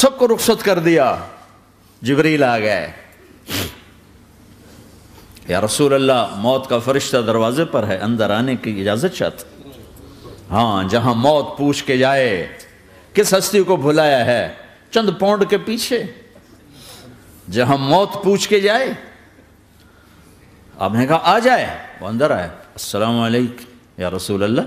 سب کو رخصت کر دیا. جبریل آ گئے. یا رسول اللہ موت کا فرشتہ دروازے پر ہے, اندر آنے کی اجازت چاہتا. ہاں, جہاں موت پوچھ کے جائے کس ہستی کو بھلایا ہے, چند پونڈ کے پیچھے جہاں موت پوچھ کے جائے. آپ نے کہا آ جائے, وہ اندر آئے. السلام علیکم یا رسول اللہ,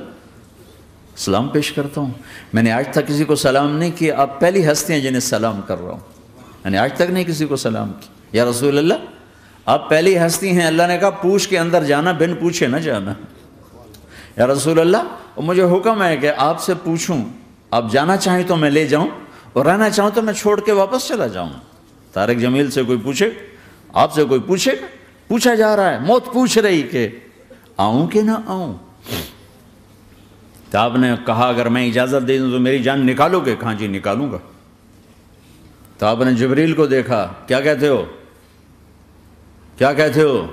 سلام پیش کرتا ہوں. میں نے آج تک کسی کو سلام نہیں کیا, آپ پہلی ہستی ہیں جنہیں سلام کر رہا ہوں. میں نے آج تک نہیں کسی کو سلام کیا. یا رسول اللہ آپ پہلی ہستی ہیں. اللہ نے کہا پوچھ کے اندر جانا, بن پوچھے نہ جانا. یا رسول اللہ مجھے حکم ہے کہ آپ سے پوچھوں, آپ جانا چاہیں تو میں لے جاؤں, اور رہنا چاہوں تو میں چھوڑ کے واپس چلا جاؤں. طارق جمیل سے کوئی پوچھے, آپ سے کوئی پوچھے, پوچھا جا رہا ہے, موت پوچھ رہی کہ آؤں کہ نہ آؤں. تو آپ نے کہا اگر میں اجازت دے دوں تو میری جان نکالو گے؟ کہاں جی نکالوں گا. تو آپ نے جبریل کو دیکھا, کیا کہتے ہو, کیا کہتے ہو؟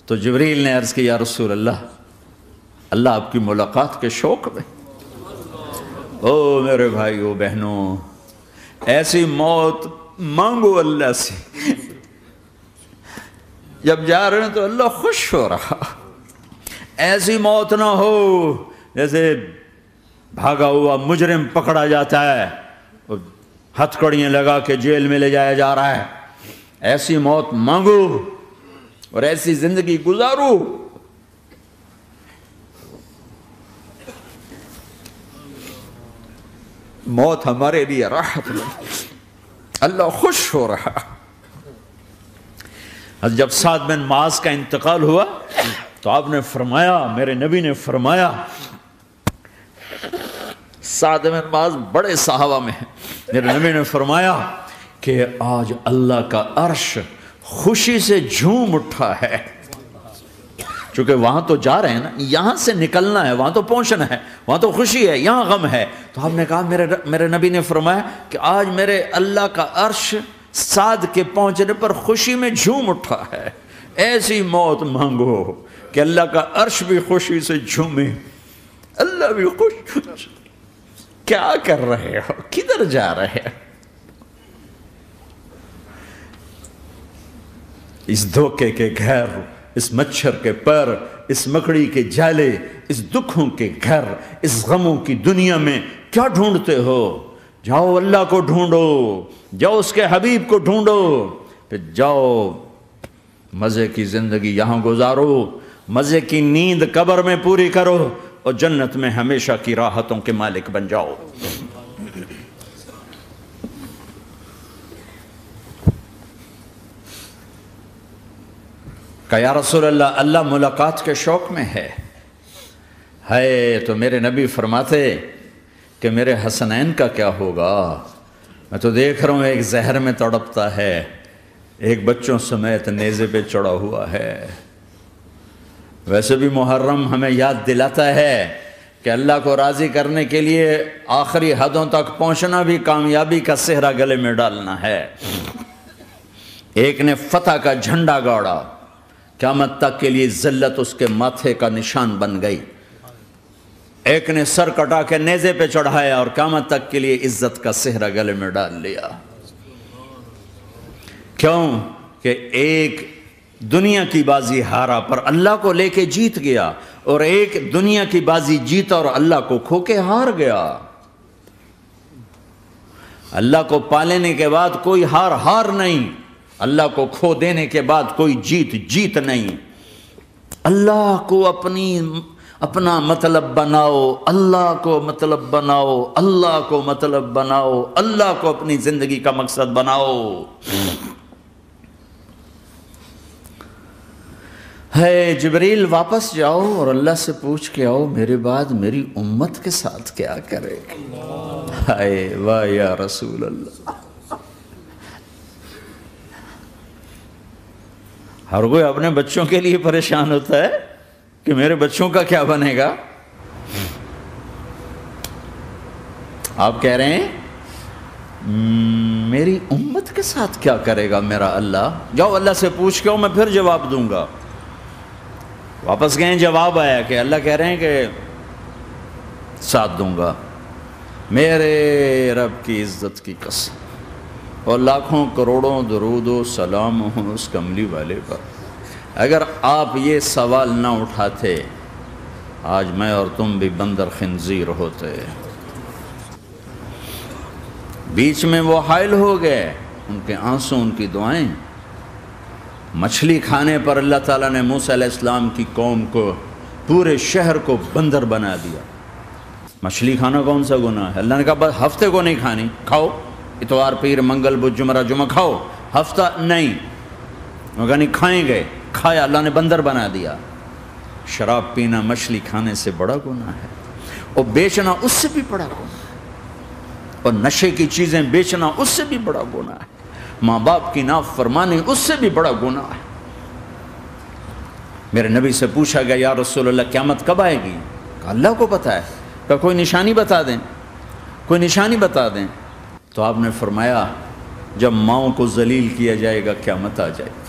تو جبریل نے عرض کی یا رسول اللہ, اللہ آپ کی ملاقات کے شوق میں. او میرے بھائیو بہنوں, ایسی موت مانگو اللہ سے. جب جا رہے ہیں تو اللہ خوش ہو رہا. ایسی موت نہ ہو جیسے بھاگا ہوا مجرم پکڑا جاتا ہے, ہتھ کڑیاں لگا کے جیل میں لے جایا جا رہا ہے. ایسی موت مانگو اور ایسی زندگی گزارو. موت ہمارے لیے راحت نہیں, اللہ خوش ہو رہا. جب سعد بن معاذ کا انتقال ہوا تو آپ نے فرمایا, میرے نبی نے فرمایا, سعد بن معاذ بڑے صحابہ میں ہیں, میرے نبی نے فرمایا کہ آج اللہ کا عرش خوشی سے جھوم اٹھا ہے. چونکہ وہاں تو جا رہے ہیں نا, یہاں سے نکلنا ہے, وہاں تو پہنچنا ہے, وہاں تو خوشی ہے, یہاں غم ہے. تو آپ نے کہا, میرے نبی نے فرمایا کہ آج میرے اللہ کا عرش سعد کے پہنچنے پر خوشی میں جھوم اٹھا ہے. ایسی موت مانگو کہ اللہ کا عرش بھی خوشی سے جھومے, اللہ بھی خوش. کیا کر رہے ہو, کدھر جا رہے ہو؟ اس دھوکے کے گھر, اس مچھر کے پر, اس مکڑی کے جالے, اس دکھوں کے گھر, اس غموں کی دنیا میں کیا ڈھونڈتے ہو؟ جاؤ اللہ کو ڈھونڈو, جاؤ اس کے حبیب کو ڈھونڈو, پھر جاؤ مزے کی زندگی یہاں گزارو, مزے کی نیند قبر میں پوری کرو, اور جنت میں ہمیشہ کی راحتوں کے مالک بن جاؤ. کہ یا رسول اللہ, اللہ ملاقات کے شوق میں ہے. تو میرے نبی فرماتے کہ میرے حسنین کا کیا ہوگا؟ میں تو دیکھ رہا ہوں ایک زہر میں تڑپتا ہے, ایک بچوں سمیت نیزے پہ چڑھا ہوا ہے. ویسے بھی محرم ہمیں یاد دلاتا ہے کہ اللہ کو راضی کرنے کے لیے آخری حدوں تک پہنچنا بھی کامیابی کا صحرا گلے میں ڈالنا ہے. ایک نے فتح کا جھنڈا گاڑا, قیامت تک کے لیے ذلت اس کے ماتھے کا نشان بن گئی. ایک نے سر کٹا کے نیزے پہ چڑھایا اور قیامت تک کے لیے عزت کا صحرا گلے میں ڈال لیا. کیوں کہ ایک دنیا کی بازی ہارا پر اللہ کو لے کے جیت گیا, اور ایک دنیا کی بازی جیتا اور اللہ کو کھو کے ہار گیا. اللہ کو پالینے کے بعد کوئی ہار نہیں, اللہ کو کھو دینے کے بعد کوئی جیت نہیں. اللہ کو اپنا مطلب بناؤ, اللہ کو مطلب بناؤ, اللہ کو مطلب بناؤ, اللہ کو اپنی زندگی کا مقصد بناؤ. جبریل واپس جاؤ اور اللہ سے پوچھ کے آؤ میرے بعد میری امت کے ساتھ کیا کرے. واہ یا رسول اللہ. ہر کوئی اپنے بچوں کے لیے پریشان ہوتا ہے کہ میرے بچوں کا کیا بنے گا. آپ کہہ رہے ہیں میری امت کے ساتھ کیا کرے گا میرا اللہ. جاؤ اللہ سے پوچھ کے آؤ, میں پھر جواب دوں گا. واپس گئے, جواب آیا کہ اللہ کہہ رہے ہیں کہ ساتھ دوں گا. میرے رب کی عزت کی قسم, اور لاکھوں کروڑوں درود و سلام ہوں اس کملی والے پر۔ اگر آپ یہ سوال نہ اٹھاتے آج میں اور تم بھی بندر خنزیر ہوتے۔ بیچ میں وہ حائل ہو گئے، ان کے آنسو، ان کی دعائیں۔ مچھلی کھانے پر اللہ تعالیٰ نے موسیٰ علیہ السلام کی قوم کو، پورے شہر کو بندر بنا دیا۔ مچھلی کھانا کون سا گناہ ہے؟ اللہ نے کہا بس ہفتے کو نہیں کھانی، کھاؤ، اتوار پیر منگل بدھ جمعہ جمعہ کھاؤ، ہفتہ نہیں۔ وہ کہا نہیں، کھائیں گے، کھایا، اللہ نے بندر بنا دیا۔ شراب پینا مچھلی کھانے سے بڑا گناہ ہے، اور بیچنا اس سے بھی بڑا گناہ ہے، اور نشے کی چیزیں بیچنا اس سے بھی بڑا گناہ ہے، ماں باپ کی نافرمانی اس سے بھی بڑا گناہ ہے۔ میرے نبی سے پوچھا گیا یا رسول اللہ قیامت کب آئے گی؟ کہا اللہ کو پتہ ہے۔ کہا کوئی نشانی بتا دیں، کوئی نشانی بتا دیں۔ تو آپ نے فرمایا جب ماؤں کو ذلیل کیا جائے گا قیامت آ جائے گی۔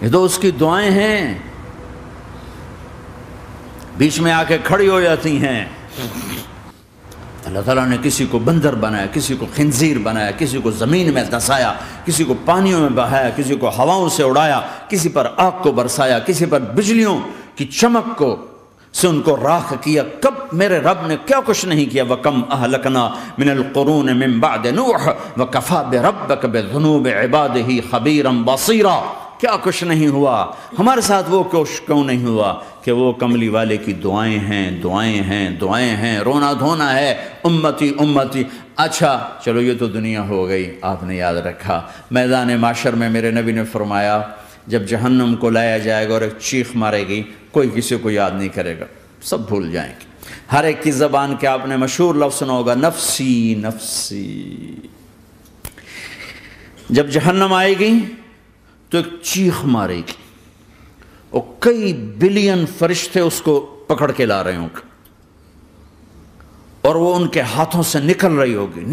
یہ تو اس کی دعائیں ہیں، بیچ میں آ کے کھڑی ہو جاتی ہیں۔ اللہ تعالیٰ نے کسی کو بندر بنایا، کسی کو خنزیر بنایا، کسی کو زمین میں دھسایا، کسی کو پانیوں میں بہایا، کسی کو ہواؤں سے اڑایا، کسی پر آگ کو برسایا، کسی پر بجلیوں کی چمک کو سے ان کو راکھ کیا۔ کب میرے رب نے کیا کچھ نہیں کیا۔ وَكَمْ أَهْلَكْنَا مِنَ الْقُرُونِ مِنْ بَعْدِ نُوحٍ وَكَفَى بِرَبِّكَ بِذُنُوبِ عِبَادِهِ خَبِيرًا بَصِيرًا۔ کیا کچھ نہیں ہوا ہمارے ساتھ، وہ کیوں نہیں ہوا کہ وہ کملی والے کی دعائیں ہیں، دعائیں ہیں، دعائیں ہیں، رونا دھونا ہے، امتی امتی۔ اچھا چلو یہ تو دنیا ہو گئی، آپ نے یاد رکھا میدان معاشر میں میرے نبی نے فرمایا جب جہنم کو لایا جائے گا اور ایک چیخ مارے گی، کوئی کسی کو یاد نہیں کرے گا، سب بھول جائیں گے۔ ہر ایک کی زبان کے آپ نے مشہور لفظ سنا ہوگا نفسی نفسی۔ جب جہنم آئے گی تو ایک چیخ مارے گی، اور کئی بلین فرشتے اس کو پکڑ کے لا رہے ہوں گے، اور وہ ان کے ہاتھوں سے نکل رہی ہوگی،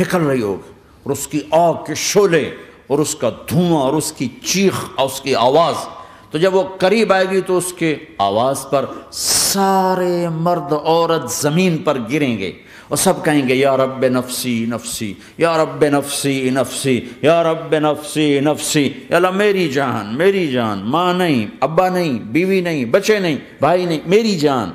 اور اس کی آگ کے شعلے اور اس کا دھواں اور اس کی چیخ اور اس کی آواز۔ تو جب وہ قریب آئے گی تو اس کے آواز پر سارے مرد عورت زمین پر گریں گے، اور سب کہیں گے یا رب نفسی نفسی، یا رب نفسی نفسی، یا رب نفسی نفسی۔ یا اللہ میری جان، میری جان، ماں نہیں، ابا نہیں، بیوی نہیں، بچے نہیں، بھائی نہیں، میری جان۔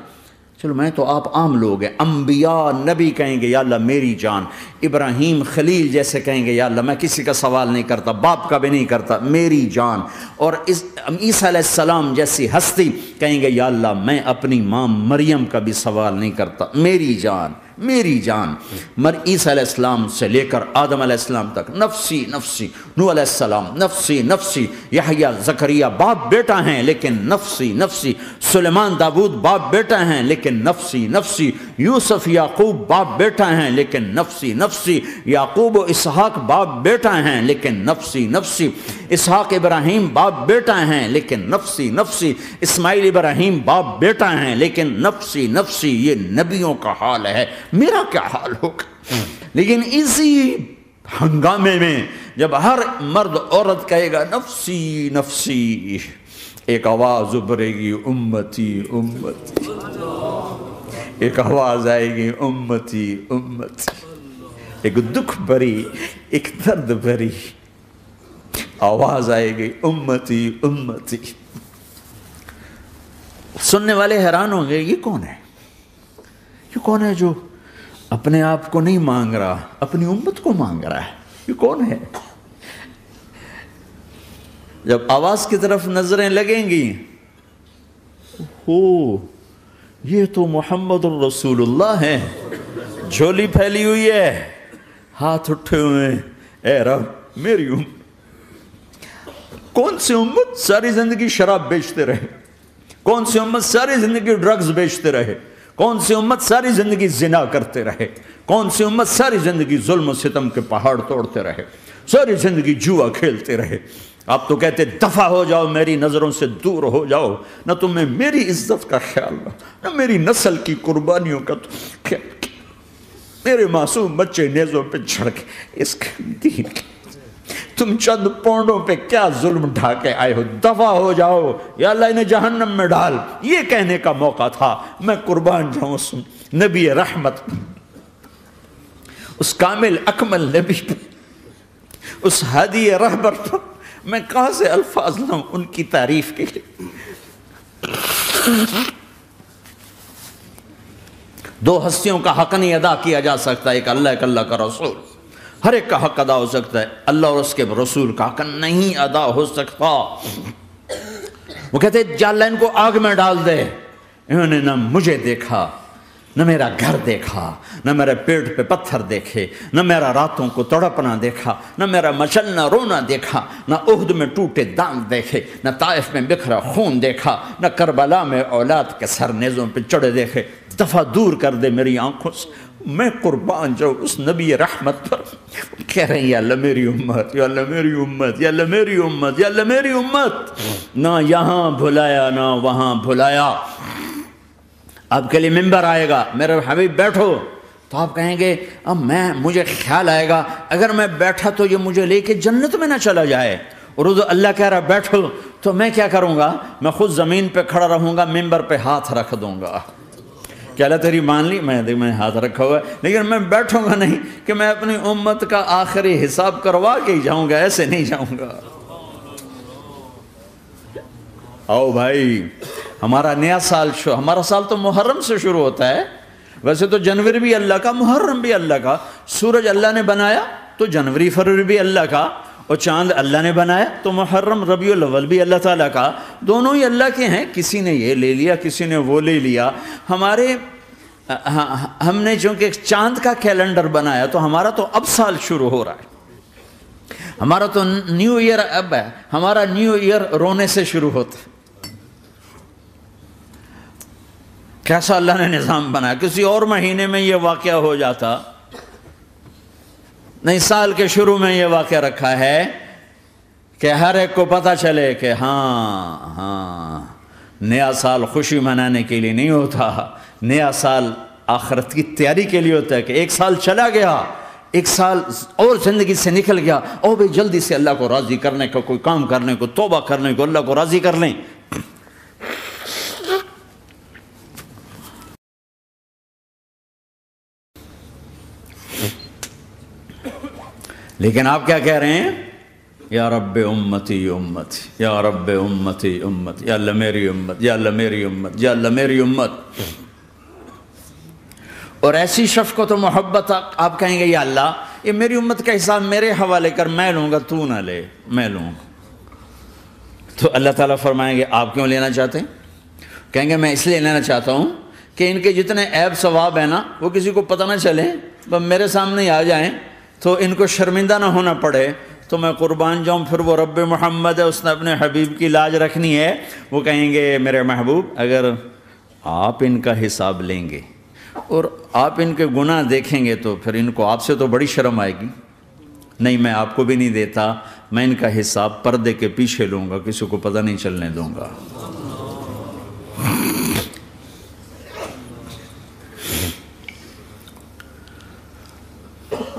چلو میں تو آپ عام لوگ ہیں، انبیاء نبی کہیں گے یا اللہ میری جان، ابراہیم خلیل جیسے کہیں گے یا اللہ میں کسی کا سوال نہیں کرتا، باپ کا بھی نہیں کرتا، میری جان۔ اور عیسیٰ علیہ السلام جیسی ہستی کہیں گے یا اللہ میں اپنی ماں مریم کا بھی سوال نہیں کرتا، میری جان، میری جان۔ عیسیٰ علیہ السلام سے لے کر آدم علیہ السلام تک نفسی نفسی، نوح علیہ السلام نفسی نفسی، یحییٰ زکریا باپ بیٹا ہیں لیکن نفسی نفسی، سلیمان داؤد باپ بیٹا ہیں لیکن نفسی نفسی، یوسف یعقوب باپ بیٹا ہیں لیکن نفسی نفسی، یعقوب و اسحاق باپ بیٹا ہیں لیکن نفسی نفسی، اسحاق ابراہیم باپ بیٹا ہیں لیکن نفسی نفسی، اسماعیل ابراہیم باپ بیٹا ہیں لیکن نفسی نفسی۔ یہ نبیوں کا حال ہے، میرا کیا حال ہوگا؟ لیکن اسی ہنگامے میں جب ہر مرد عورت کہے گا نفسی نفسی، ایک آواز ابھرے گی امتی امتی، ایک آواز آئے گی امتی امتی، ایک دکھ بھری، ایک درد بھری آواز آئے گی امتی امتی۔ سننے والے حیران ہوں گے یہ کون ہے، یہ کون ہے جو اپنے آپ کو نہیں مانگ رہا، اپنی امت کو مانگ رہا ہے، یہ کون ہے؟ جب آواز کی طرف نظریں لگیں گی، یہ تو محمد الرسول اللہ ہے، جھولی پھیلی ہوئی ہے، ہاتھ اٹھے ہوئے، اے رب میری امت۔ کون سی امت ساری زندگی شراب بیچتے رہے، کون سی امت ساری زندگی ڈرگز بیچتے رہے، کون سی امت ساری زندگی زنا کرتے رہے، کون سی امت ساری زندگی ظلم و ستم کے پہاڑ توڑتے رہے، ساری زندگی جوا کھیلتے رہے۔ آپ تو کہتے دفع ہو جاؤ، میری نظروں سے دور ہو جاؤ، نہ تمہیں میری عزت کا خیال نہ میری نسل کی قربانیوں کا خیال، میرے معصوم بچے نیزوں پہ چڑھ کے اس دین تم چند پونڈوں پہ کیا ظلم ڈھا کے آئے ہو، دفع ہو جاؤ یا اللہ انہیں جہنم میں ڈال، یہ کہنے کا موقع تھا۔ میں قربان جاؤں اس نبی رحمت، اس کامل اکمل نبی پہ، اس ہادی رہبر پر میں کہاں سے الفاظ لاؤں ان کی تعریف کے لیے۔ دو ہستیوں کا حق نہیں ادا کیا جا سکتا، ایک اللہ، ایک اللہ کا رسول۔ ہر ایک کا حق ادا ہو سکتا ہے، اللہ اور اس کے رسول کا حق نہیں ادا ہو سکتا۔ وہ کہتے جا اللہ ان کو آگ میں ڈال دے۔ انہوں نے نہ مجھے دیکھا، نہ میرا گھر دیکھا، نہ میرے پیٹ پہ پتھر دیکھے، نہ میرا راتوں کو تڑپنا دیکھا، نہ میرا مچلنا رونا دیکھا، نہ احد میں ٹوٹے دانت دیکھے، نہ طائف میں بکھرا خون دیکھا، نہ کربلا میں اولاد کے سر نیزوں پہ چڑھے دیکھے۔ دفعہ دور کر دے میری آنکھوں سے۔ میں قربان جاؤں اس نبی رحمت پر۔ کہہ رہے ہیں یا اللہ میری امت، یا اللہ میری امت، یا اللہ میری امت، یا اللہ میری امت۔ نہ یہاں بھلایا نہ وہاں بھلایا۔ آپ کے لیے ممبر آئے گا، میرے حبیب بیٹھو، تو آپ کہیں گے اب مجھے خیال آئے گا اگر میں بیٹھا تو یہ مجھے لے کے جنت میں نہ چلا جائے، اور اللہ کہہ رہا بیٹھو تو میں کیا کروں گا؟ میں خود زمین پہ کھڑا رہوں گا، ممبر پہ ہاتھ رکھ دوں گا کہ اللہ تیری مان لی، میں ہاتھ رکھا ہوا ہے، لیکن میں بیٹھوں گا نہیں کہ میں اپنی امت کا آخری حساب کروا کے ہی جاؤں گا، ایسے نہیں جاؤں گا۔ آؤ بھائی، ہمارا نیا سال ہمارا سال تو محرم سے شروع ہوتا ہے۔ ویسے تو جنوری بھی اللہ کا، محرم بھی اللہ کا، سورج اللہ نے بنایا تو جنوری فروری بھی اللہ کا، اور چاند اللہ نے بنایا تو محرم ربیع الاول بھی اللہ تعالیٰ کا، دونوں ہی اللہ کے ہیں۔ کسی نے یہ لے لیا، کسی نے وہ لے لیا۔ ہم نے چونکہ چاند کا کیلنڈر بنایا تو ہمارا تو اب سال شروع ہو رہا ہے، ہمارا تو نیو ایئر اب ہے، ہمارا نیو ایئر رونے سے شروع ہوتا ہے۔ کیسا اللہ نے نظام بنایا، کسی اور مہینے میں یہ واقعہ ہو جاتا، نہیں سال کے شروع میں یہ واقعہ رکھا ہے کہ ہر ایک کو پتہ چلے کہ ہاں نیا سال خوشی منانے کے لیے نہیں ہوتا، نیا سال آخرت کی تیاری کے لیے ہوتا ہے کہ ایک سال چلا گیا، ایک سال اور زندگی سے نکل گیا، اور بھی جلدی سے اللہ کو راضی کرنے کا کوئی کام کرنے کو، توبہ کرنے کو، اللہ کو راضی کر لیں۔ لیکن آپ کیا کہہ رہے ہیں؟ یا رب امتی امتی، یا رب امتی امتی، یا اللہ میری امت، یا اللہ میری امت، یا اللہ میری امت۔ اور ایسی شفقت و محبت آپ کہیں گے یا اللہ یہ میری امت کا حساب میرے حوالے کر، میں لوں گا، تو نہ لے، میں لوں گا۔ تو اللہ تعالیٰ فرمائیں گے آپ کیوں لینا چاہتے ہیں؟ کہیں گے میں اس لیے لینا چاہتا ہوں کہ ان کے جتنے عیب ثواب ہیں نا وہ کسی کو پتہ نہ چلے، بس میرے سامنے ہی آ جائیں تو ان کو شرمندہ نہ ہونا پڑے، تو میں قربان جاؤں۔ پھر وہ رب محمد ہے، اس نے اپنے حبیب کی لاج رکھنی ہے، وہ کہیں گے میرے محبوب اگر آپ ان کا حساب لیں گے اور آپ ان کے گناہ دیکھیں گے تو پھر ان کو آپ سے تو بڑی شرم آئے گی، نہیں میں آپ کو بھی نہیں دیتا، میں ان کا حساب پردے کے پیچھے لوں گا، کسی کو پتہ نہیں چلنے دوں گا۔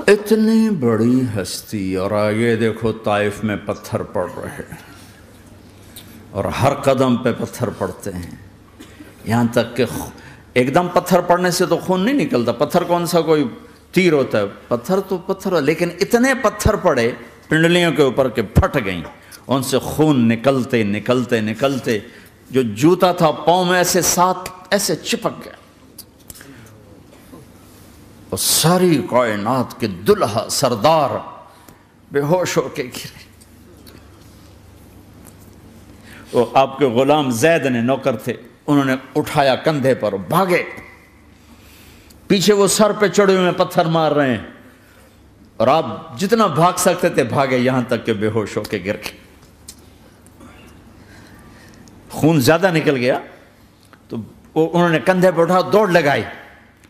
اتنی بڑی ہستی، اور آگے دیکھو طائف میں پتھر پڑ رہے ہیں اور ہر قدم پہ پتھر پڑتے ہیں، یہاں تک کہ ایک دم پتھر پڑنے سے تو خون نہیں نکلتا، پتھر کون سا کوئی تیر ہوتا ہے، پتھر تو پتھر، لیکن اتنے پتھر پڑے پنڈلیوں کے اوپر کہ پھٹ گئیں، ان سے خون نکلتے نکلتے نکلتے جو جوتا تھا پاؤں میں ایسے ساتھ ایسے چپک گیا، اور ساری کائنات کے دلہا سردار بے ہوش ہو کے گرے۔ وہ آپ کے غلام زید نے نوکر تھے، انہوں نے اٹھایا کندھے پر، بھاگے، پیچھے وہ سر پہ چڑھے ہوئے پتھر مار رہے ہیں، اور آپ جتنا بھاگ سکتے تھے بھاگے، یہاں تک کہ بے ہوش ہو کے گر گئے۔ خون زیادہ نکل گیا تو انہوں نے کندھے پہ اٹھا دوڑ لگائی،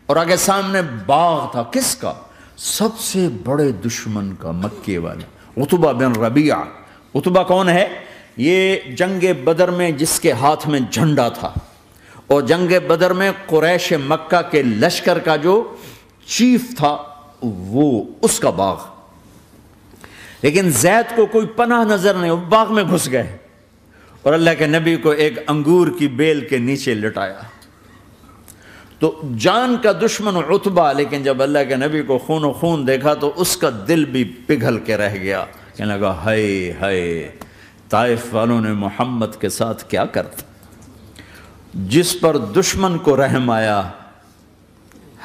اور آگے سامنے باغ تھا، کس کا؟ سب سے بڑے دشمن کا، مکے والا عتبہ بن ربیعہ۔ عتبہ کون ہے؟ یہ جنگ بدر میں جس کے ہاتھ میں جھنڈا تھا، اور جنگ بدر میں قریش مکہ کے لشکر کا جو چیف تھا وہ، اس کا باغ۔ لیکن زید کو کوئی پناہ نظر نہیں، وہ باغ میں گھس گئے اور اللہ کے نبی کو ایک انگور کی بیل کے نیچے لٹایا۔ تو جان کا دشمن عتبہ، لیکن جب اللہ کے نبی کو خون و خون دیکھا تو اس کا دل بھی پگھل کے رہ گیا، کہنے لگا ہائے ہائے، طائف والوں نے محمد کے ساتھ کیا کرتا۔ جس پر دشمن کو رحم آیا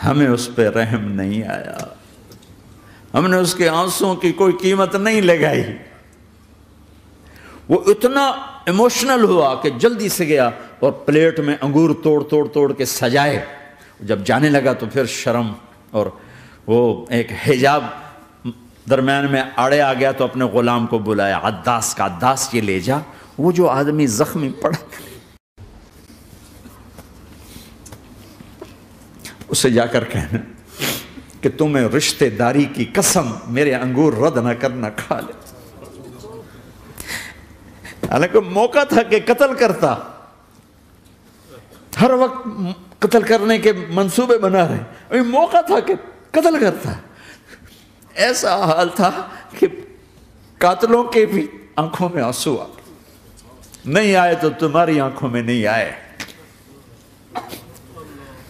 ہمیں اس پہ رحم نہیں آیا، ہم نے اس کے آنسوں کی کوئی قیمت نہیں لگائی۔ وہ اتنا ایموشنل ہوا کہ جلدی سے گیا اور پلیٹ میں انگور توڑ کے سجائے۔ جب جانے لگا تو پھر شرم اور وہ ایک حجاب درمیان میں آڑے آ گیا، تو اپنے غلام کو بلایا، عداس کا، عداس یہ لے جا وہ جو آدمی زخمی پڑا اسے جا کر کہنا کہ تمہیں رشتہ داری کی قسم میرے انگور رد نہ کرنا، کھا لے۔ حالانکہ موقع تھا کہ قتل کرتا، ہر وقت قتل کرنے کے منصوبے بنا رہے، موقع تھا کہ قتل کرتا۔ ایسا حال تھا کہ قاتلوں کے بھی آنکھوں میں آنسو آ نہیں آئے تو تمہاری آنکھوں میں نہیں آئے۔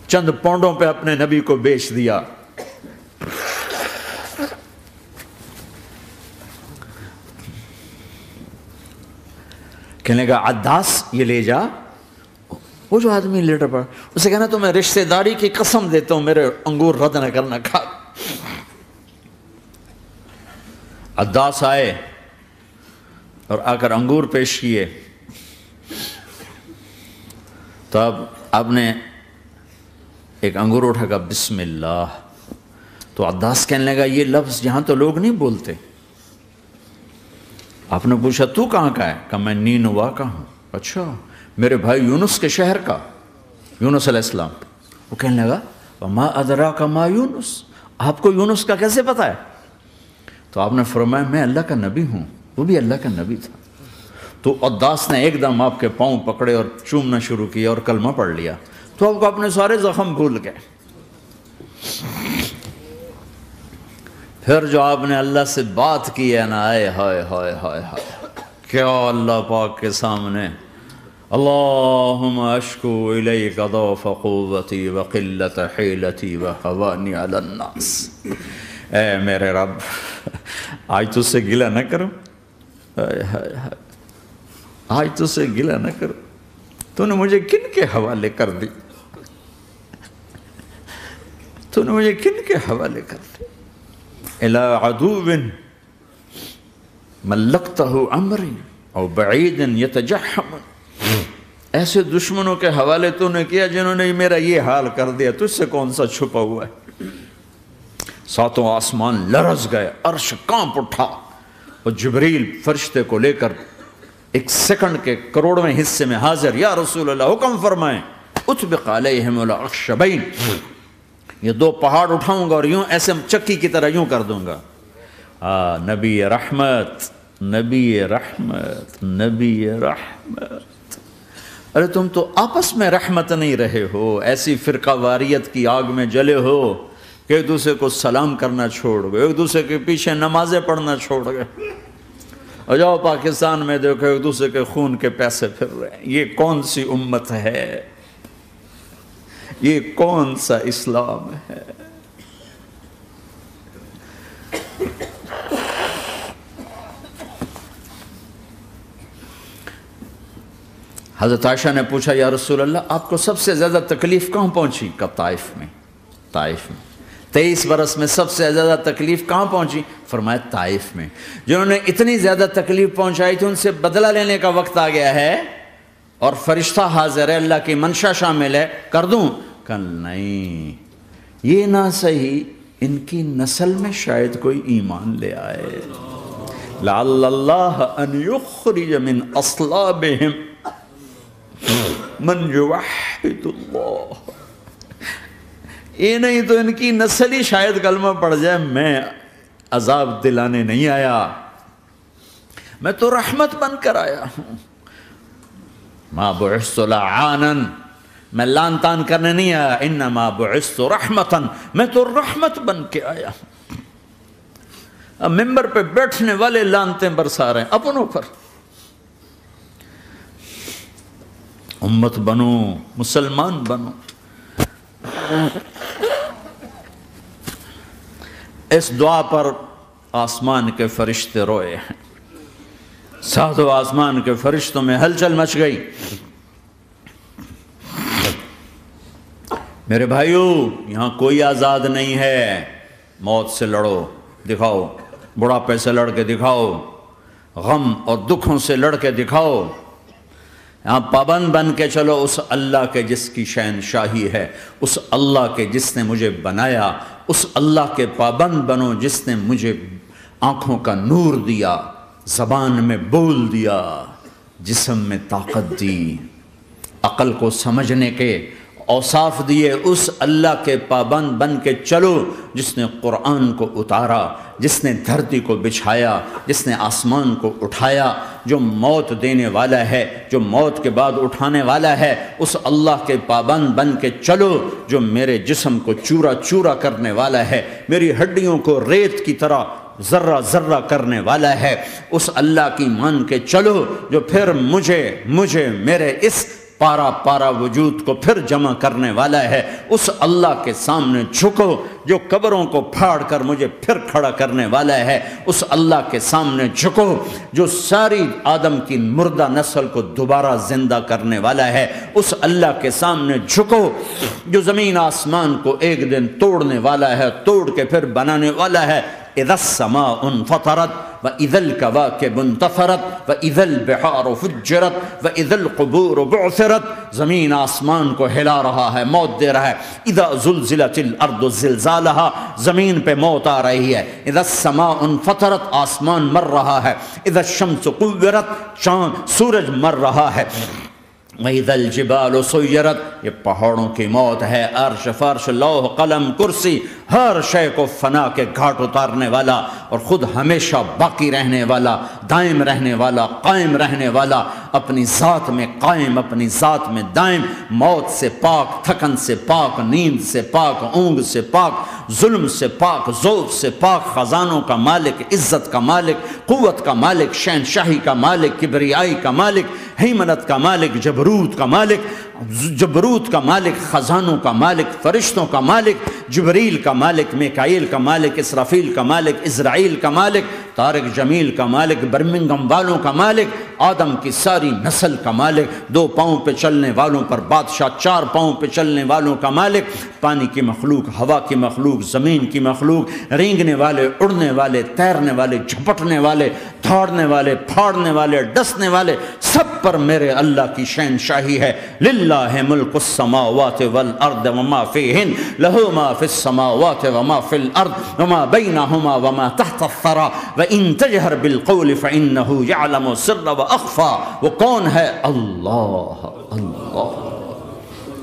چند پونڈوں پہ اپنے نبی کو بیچ دیا۔ کہنے لگا عداس یہ لے جا، وہ جو آدمی لیٹر پڑا، اسے کہنا تو میں رشتہ داری کی قسم دیتا ہوں میرے انگور رد نہ کرنا، کھا۔ عداس آئے اور آ کر انگور پیش کیے، تو اب آپ نے ایک انگور اٹھا کر بسم اللہ، تو عداس کہنے لگا یہ لفظ یہاں تو لوگ نہیں بولتے۔ آپ نے پوچھا تو کہاں کا ہے؟ کہا میں نینوا کا ہوں۔ اچھا، میرے بھائی یونس کے شہر کا، یونس علیہ السلام۔ وہ کہنے لگا وما ادراک ما یونس، آپ کو یونس کا کیسے پتا ہے؟ تو آپ نے فرمایا میں اللہ کا نبی ہوں، وہ بھی اللہ کا نبی تھا۔ تو عداس نے ایک دم آپ کے پاؤں پکڑے اور چومنا شروع کیا اور کلمہ پڑھ لیا، تو آپ کو اپنے سارے زخم بھول گئے۔ پھر جو آپ نے اللہ سے بات کی ہے نا، آئے ہائے ہائے ہائے ہائے، کیا اللہ پاک کے سامنے اللہم اشکو الیک ضعف قوتی وقلت حیلتی وحوانی علی الناس، اے میرے رب آج تجھ سے گلہ نہ کروں، آج تجھ سے گلہ نہ کروں، تو نے مجھے کن کے حوالے کر دی، تو نے مجھے کن کے حوالے کر دی، الی عدو ملکتہ امری او بعید یتجحم، ایسے دشمنوں کے حوالے تو نے کیا جنہوں نے میرا یہ حال کر دیا، تجھ سے کون سا چھپا ہوا ہے۔ ساتوں آسمان لرز گئے، عرش کانپ اٹھا، اور جبریل فرشتے کو لے کر ایک سیکنڈ کے کروڑویں حصے میں حاضر، یا رسول اللہ حکم فرمائیں اطبق علیہم الاخشبین، یہ دو پہاڑ اٹھاؤں گا اور یوں ایسے چکی کی طرح یوں کر دوں گا۔ نبی رحمت، نبی رحمت، نبی رحمت۔ ارے تم تو آپس میں رحمت نہیں رہے ہو، ایسی فرقہ واریت کی آگ میں جلے ہو کہ ایک دوسرے کو سلام کرنا چھوڑ گئے، ایک دوسرے کے پیچھے نمازیں پڑھنا چھوڑ گئے، اور جاؤ پاکستان میں دیکھو ایک دوسرے کے خون کے پیسے پھر رہے ہیں۔ یہ کون سی امت ہے؟ یہ کون سا اسلام ہے؟ حضرت عائشہ نے پوچھا یا رسول اللہ آپ کو سب سے زیادہ تکلیف کہاں پہنچی؟ کب؟ طائف میں۔ طائف میں 23 برس میں سب سے زیادہ تکلیف کہاں پہنچی؟ فرمایا طائف میں۔ جنہوں نے اتنی زیادہ تکلیف پہنچائی تھی ان سے بدلہ لینے کا وقت آ گیا ہے، اور فرشتہ حاضر ہے، اللہ کی منشا شامل ہے، کر دوں؟ کہ نہیں، یہ نہ صحیح، ان کی نسل میں شاید کوئی ایمان لے آئے، لعل اللہ ان یخرج من اصلابہم من یوحد اللہ، یہ نہیں تو ان کی نسل ہی شاید کلمہ پڑ جائے۔ میں عذاب دلانے نہیں آیا، میں تو رحمت بن کر آیا ہوں۔ ما بعثت لعانا، میں لان تان کرنے نہیں آیا، انما بعثت رحمتا، میں تو رحمت بن کے آیا ہوں۔ اب ممبر پہ بیٹھنے والے لانتیں برسا رہے ہیں اپنوں پر۔ امت بنو، مسلمان بنو۔ اس دعا پر آسمان کے فرشتے روئے ہیں، ساتوں آسمان کے فرشتوں میں ہلچل مچ گئی۔ میرے بھائیو، یہاں کوئی آزاد نہیں ہے۔ موت سے لڑو، دکھاؤ، بڑھاپے سے لڑ کے دکھاؤ، غم اور دکھوں سے لڑ کے دکھاؤ۔ یہاں پابند بن کے چلو اس اللہ کے جس کی شہنشاہی ہے، اس اللہ کے جس نے مجھے بنایا، اس اللہ کے پابند بنو جس نے مجھے آنکھوں کا نور دیا، زبان میں بول دیا، جسم میں طاقت دی، عقل کو سمجھنے کے اوصاف دیے۔ اس اللہ کے پابند بن کے چلو جس نے قرآن کو اتارا، جس نے دھرتی کو بچھایا، جس نے آسمان کو اٹھایا، جو موت دینے والا ہے، جو موت کے بعد اٹھانے والا ہے۔ اس اللہ کے پابند بن کے چلو جو میرے جسم کو چورا چورا کرنے والا ہے، میری ہڈیوں کو ریت کی طرح ذرہ ذرہ کرنے والا ہے۔ اس اللہ کی مان کے چلو جو پھر مجھے میرے اس پارا پارا وجود کو پھر جمع کرنے والا ہے۔ اس اللہ کے سامنے جھکو جو قبروں کو پھاڑ کر مجھے پھر کھڑا کرنے والا ہے۔ اس اللہ کے سامنے جھکو جو ساری آدم کی مردہ نسل کو دوبارہ زندہ کرنے والا ہے۔ اس اللہ کے سامنے جھکو جو زمین آسمان کو ایک دن توڑنے والا ہے، توڑ کے پھر بنانے والا ہے۔ اذا السماء انفطرت وإذا الكواكب انتثرت وإذا البحار فجرت وإذا القبور بعثرت۔ زمین آسمان کو ہلا رہا ہے، موت دے رہا ہے۔ اذا زلزلت الارض زلزالها، زمین پہ موت آ رہی ہے۔ اذا السماء انفطرت، آسمان مر رہا ہے۔ اذا الشمس قورت، چاند سورج مر رہا ہے۔ وَإِذَا الْجِبَالُ سُيِّرَتْ، یہ پہاڑوں کی موت ہے۔ عرش فرش لوح قلم کرسی، ہر شے کو فنا کے گھاٹ اتارنے والا اور خود ہمیشہ باقی رہنے والا، دائم رہنے والا، قائم رہنے والا، اپنی ذات میں قائم، اپنی ذات میں دائم، موت سے پاک، تھکن سے پاک، نیند سے پاک، اونگ سے پاک، ظلم سے پاک، ذوق سے پاک، خزانوں کا مالک، عزت کا مالک، قوت کا مالک، شہنشاہی کا مالک، کبریائی کا مالک، ہیمنت کا مالک، جبروت کا مالک، جبروت کا مالک، خزانوں کا مالک، فرشتوں کا مالک، جبریل کا مالک، میکائیل کا مالک، اسرافیل کا مالک، اسرائیل کا مالک، طارق جمیل کا مالک، برمنگم والوں کا مالک، آدم کی ساری نسل کا مالک، 2 پاؤں پہ چلنے والوں پر بادشاہ، 4 پاؤں پہ چلنے والوں کا مالک، پانی کی مخلوق، ہوا کی مخلوق، زمین کی مخلوق، رینگنے والے، اڑنے والے، تیرنے والے، جھپٹنے والے، دھاڑنے والے، پھاڑنے والے، ڈسنے والے، سب پر میرے اللہ کی شہنشاہی ہے۔ للہ ملک السماوات والارض وما فیہن، لہ ما فی السماوات وما فی الارض وما بینہما وما تحت الثری وان تجہر بالقول فانہ یعلم السر واخفی۔ وہ کون ہے؟ اللہ۔ اللہ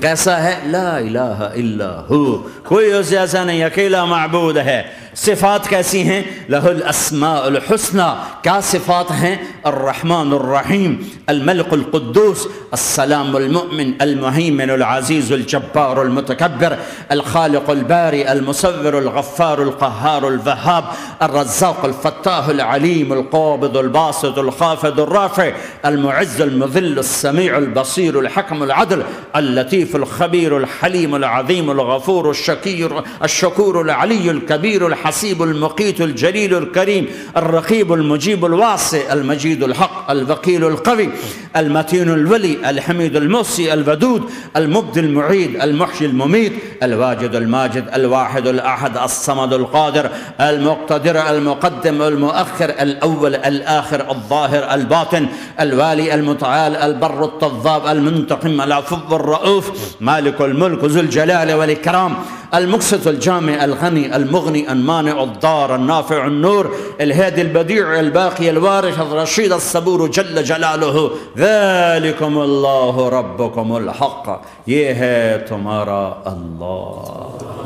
کیسا ہے؟ لا الہ الا ہو، کوئی اس جیسا نہیں، اکیلا معبود ہے۔ صفات کیسی ہیں؟ لہ الاسماء الحسنى، کیا صفات ہیں؟ الرحمن الرحیم، الملک القدوس، السلام المؤمن، المہیمن العزیز الجبار المتکبر، الخالق الباری المصور الغفار القہار الوہاب، الرزاق الفتاح العلیم القابض الباسط الخافض الرافع، المعز المذل السمیع البصیر الحکم العدل، اللطیف الخبیر الحلیم العظیم الغفور الشکور العلی الکبیر الحسیب المقیت الجلیل الکریم، الرقیب المجیب الواسع، المجید الحق، الوکیل القوی، المتین الولی، الحمید المحصی، الودود، المبدی المعید، المحیی الممیت، الواجد الماجد، الواحد الاحد، الصمد القادر، المقتدر، المقدم، المؤخر، الاول، الآخر، الظاہر، الباطن، الوالی، المتعال، البر التواب، المنتقم، العفو الرؤوف، مالک الملک، ذو الجلال والاکرام، المقسط الجامع، الغنی، المغنی، المانع، الضار، النافع، النور، الهادي البديع، الباقي، الوارث، الرشيد، الصبور جل جلالہ۔ ذالکم اللہ ربکم الحق، یہ ہے تمہارا اللہ۔